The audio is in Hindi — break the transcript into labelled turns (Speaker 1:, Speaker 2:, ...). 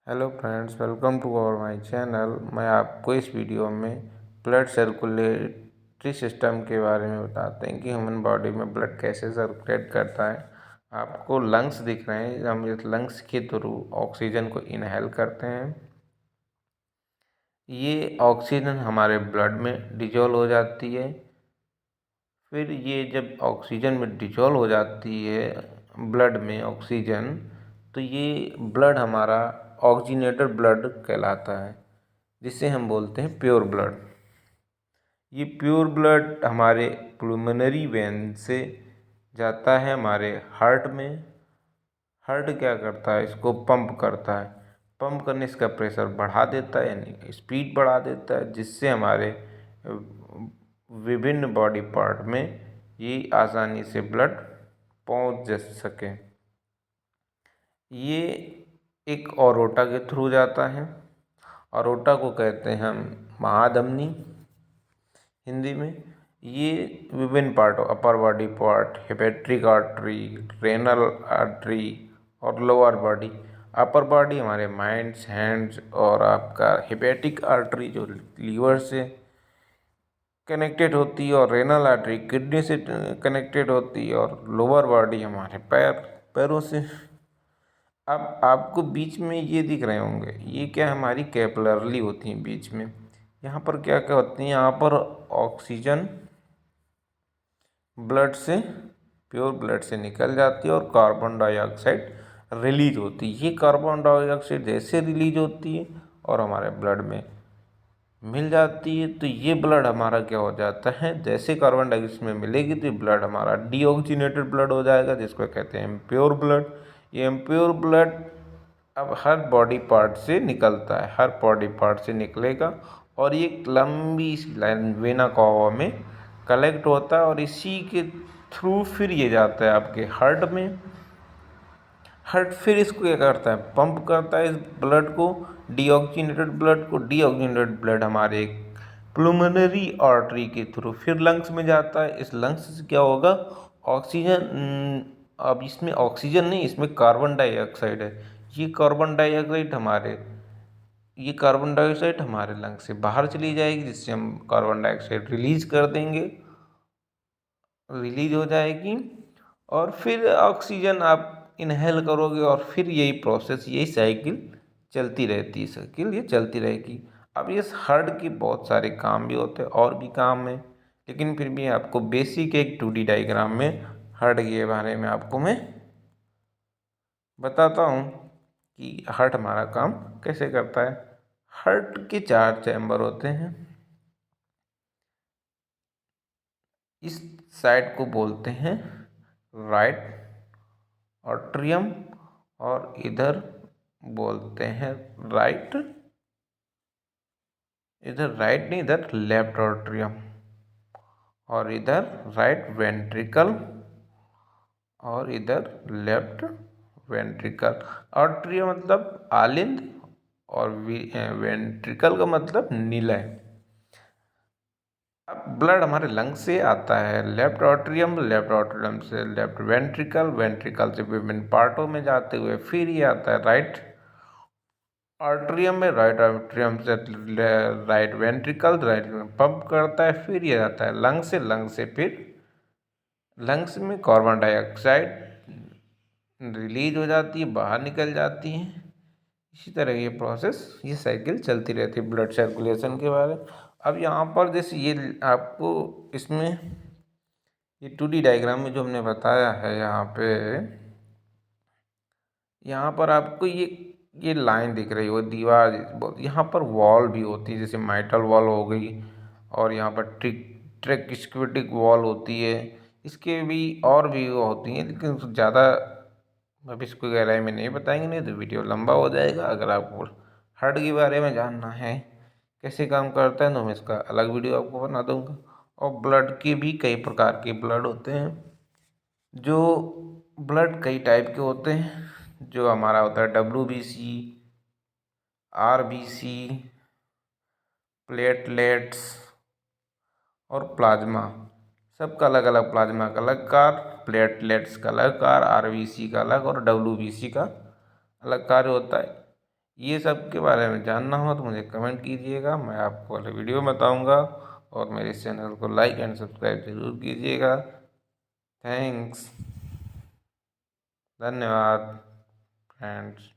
Speaker 1: Hello friends, welcome to our my channel. मैं आपको इस वीडियो में ब्लड सर्कुलेटरी सिस्टम के बारे में बताते हैं कि ह्यूमन बॉडी में ब्लड कैसे सर्कुलेट करता है। आपको लंग्स दिख रहे हैं, हम इस लंग्स के थ्रू ऑक्सीजन को इनहेल करते हैं। ये ऑक्सीजन हमारे ब्लड में डिजोल्व हो जाती है। फिर ये जब ऑक्सीजन में डिजोल्व हो जाती है ब्लड में ऑक्सीजन, तो ये ब्लड हमारा ऑक्सीजनेटेड ब्लड कहलाता है, जिसे हम बोलते हैं प्योर ब्लड। ये प्योर ब्लड हमारे प्लूमिनरी वेन से जाता है हमारे हार्ट में। हार्ट क्या करता है, इसको पंप करता है। पंप करने से इसका प्रेशर बढ़ा देता है, यानी स्पीड बढ़ा देता है, जिससे हमारे विभिन्न बॉडी पार्ट में ये आसानी से ब्लड पहुंच जा सके। ये एक औरोटा के थ्रू जाता है। औरोटा को कहते हैं हम महाधमनी हिंदी में। ये विभिन्न part, upper body part, hepatic artery, renal artery और लोअर बॉडी। अपर बॉडी हमारे माइंड्स, हैंड्स और आपका हेपेटिक आर्टरी जो लीवर से कनेक्टेड होती है, और रेनल आर्टरी किडनी से कनेक्टेड होती है, और लोअर बॉडी हमारे पैरों से। अब आपको बीच में ये दिख रहे होंगे, ये क्या हमारी कैपिलरी होती हैं बीच में। यहाँ पर क्या क्या होती है, यहाँ पर ऑक्सीजन ब्लड से, प्योर ब्लड से निकल जाती है और कार्बन डाइऑक्साइड रिलीज होती है। ये कार्बन डाइऑक्साइड जैसे रिलीज होती है और हमारे ब्लड में मिल जाती है, तो ये ब्लड हमारा क्या हो जाता है, जैसे कार्बन डाइऑक्साइड में मिलेगी तो ब्लड हमारा डीऑक्सीजनेटेड ब्लड हो जाएगा, जिसको कहते हैं इम्प्योर ब्लड। ये इम्प्योर ब्लड अब हर बॉडी पार्ट से निकलता है, हर बॉडी पार्ट से निकलेगा और ये एक लंबी सी लाइन वेना कावा में कलेक्ट होता है, और इसी के थ्रू फिर ये जाता है आपके हार्ट में। हार्ट फिर इसको क्या करता है, पंप करता है इस ब्लड को, डीऑक्सीजनेटेड ब्लड को। डीऑक्सीजनेटेड ब्लड हमारे प्लूमिनरी आर्टरी के थ्रू फिर लंग्स में जाता है। इस लंग्स से क्या होगा, ऑक्सीजन, अब इसमें ऑक्सीजन नहीं, इसमें कार्बन डाइऑक्साइड है। ये कार्बन डाइऑक्साइड हमारे लंग्स से बाहर चली जाएगी, जिससे हम कार्बन डाइऑक्साइड रिलीज कर देंगे, रिलीज हो जाएगी, और फिर ऑक्सीजन आप इनहेल करोगे, और फिर यही प्रोसेस, यही साइकिल चलती रहती है, साइकिल ये चलती रहेगी। अब इस हार्ट के बहुत सारे काम भी होते हैं, और भी काम है, लेकिन फिर भी आपको बेसिक एक 2D डायग्राम में हार्ट के बारे में आपको मैं बताता हूँ कि हार्ट हमारा काम कैसे करता है। हार्ट के 4 चैम्बर होते हैं। इस साइड को बोलते हैं राइट ऑट्रियम, और इधर बोलते हैं राइट, इधर राइट नहीं, इधर लेफ्ट ऑट्रियम, और इधर राइट वेंट्रिकल, और इधर लेफ्ट वेंट्रिकल। ऑट्रियम मतलब आलिंद, और वेंट्रिकल का मतलब निलय। अब ब्लड हमारे लंग से आता है लेफ्ट ऑट्रियम, लेफ्ट ऑट्रियम से लेफ्ट वेंट्रिकल, वेंट्रिकल से विभिन्न पार्टों में जाते हुए फिर ये आता है राइट ऑट्रियम में, राइट ऑट्रियम से राइट वेंट्रिकल, राइट में पंप करता है, फिर ये आता है लंग से, लंग से फिर लंग्स में कार्बन डाइऑक्साइड रिलीज हो जाती है, बाहर निकल जाती है। इसी तरह ये प्रोसेस, ये साइकिल चलती रहती है ब्लड सर्कुलेशन के बारे में। अब यहाँ पर जैसे ये आपको इसमें ये 2D डायग्राम में जो हमने बताया है, यहाँ पर आपको ये लाइन दिख रही है, वो दीवार, यहाँ पर वॉल भी होती है, जैसे माइटल वॉल हो गई, और यहाँ पर ट्रेकिस्क्विटिक वॉल होती है। इसके भी और भी होती हैं, लेकिन ज़्यादा अब इसको गहराई में नहीं बताएंगे, नहीं तो वीडियो लंबा हो जाएगा। अगर आपको हार्ट के बारे में जानना है कैसे काम करता है, तो मैं इसका अलग वीडियो आपको बना दूंगा। और ब्लड के भी कई प्रकार के ब्लड होते हैं, जो ब्लड कई टाइप के होते हैं। जो हमारा होता है WBC, RBC, प्लेटलेट्स और प्लाज्मा। सबका अलग अलग, प्लाज्मा का अलग कार्य, प्लेटलेट्स का अलग कार्य, RBC का अलग और WBC का अलग कार्य होता है। ये सब के बारे में जानना हो तो मुझे कमेंट कीजिएगा, मैं आपको वाले वीडियो में बताऊँगा। और मेरे इस चैनल को लाइक एंड सब्सक्राइब जरूर कीजिएगा। थैंक्स, धन्यवाद फ्रेंड्स।